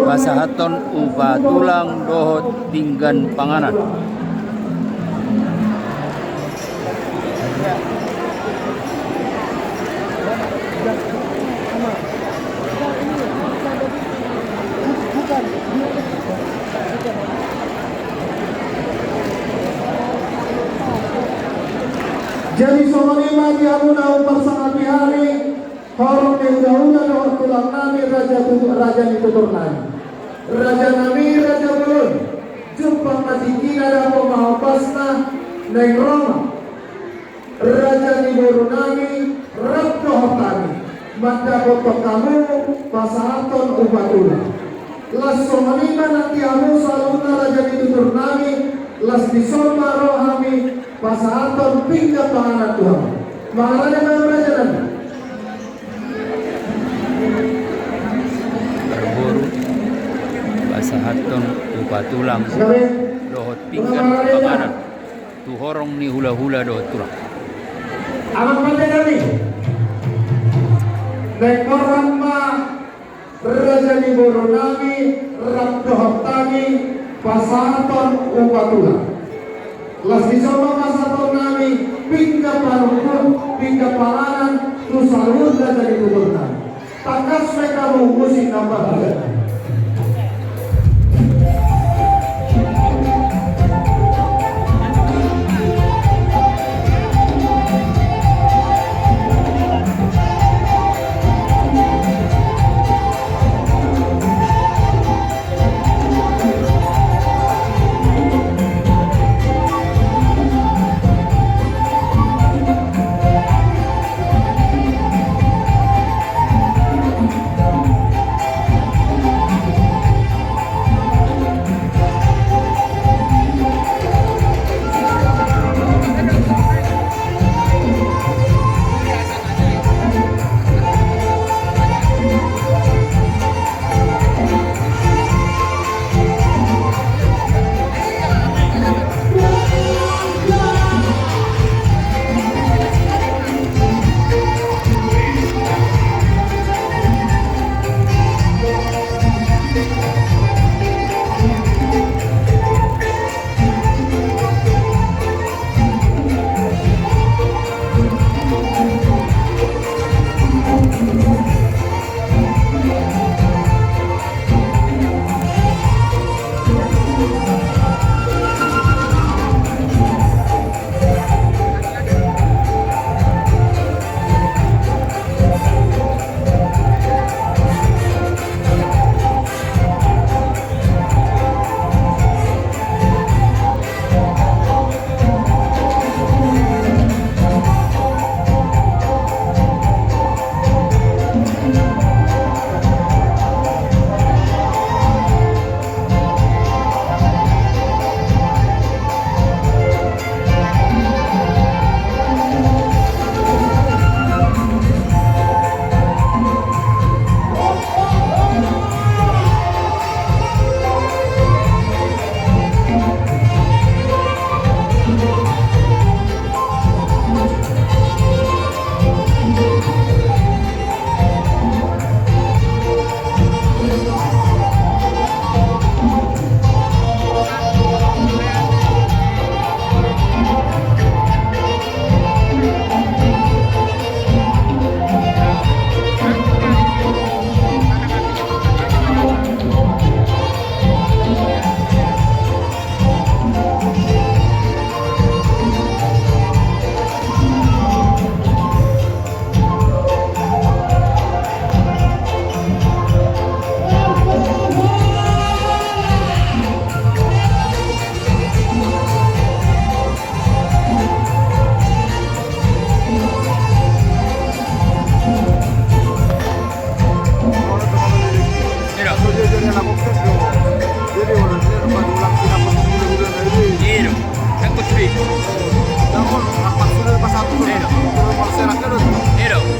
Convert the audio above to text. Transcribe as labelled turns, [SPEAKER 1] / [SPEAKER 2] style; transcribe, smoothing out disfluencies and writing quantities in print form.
[SPEAKER 1] pasahaton upa tulang dohot tinggan panganan.
[SPEAKER 2] Jadi somanima di amuna uparsana pihari horong di udah doa tulang nami raja ditutur nami raja nami raja belum jumpa matikina dan pemahopasna neng Roma raja di boru nami rabdo hotami manda botok kamu pasahaton ubatula las somanima nanti amu saluna raja ditutur nami las disoma rohami pasahaton pindah panganan Tuhan makanya mau raja nami
[SPEAKER 1] Berburu pasahaton upa tulang dohot tinggan panganan. Tuhorong ni hula-hula dohot tulang.
[SPEAKER 2] anak pandai nami nekoran ma raja di boru nami rabdo hotami pasahaton ubatula las disoma pasahaton nami pindah panukun pindah panganan tu salud raja di boru nami takas mereka mengusi nambah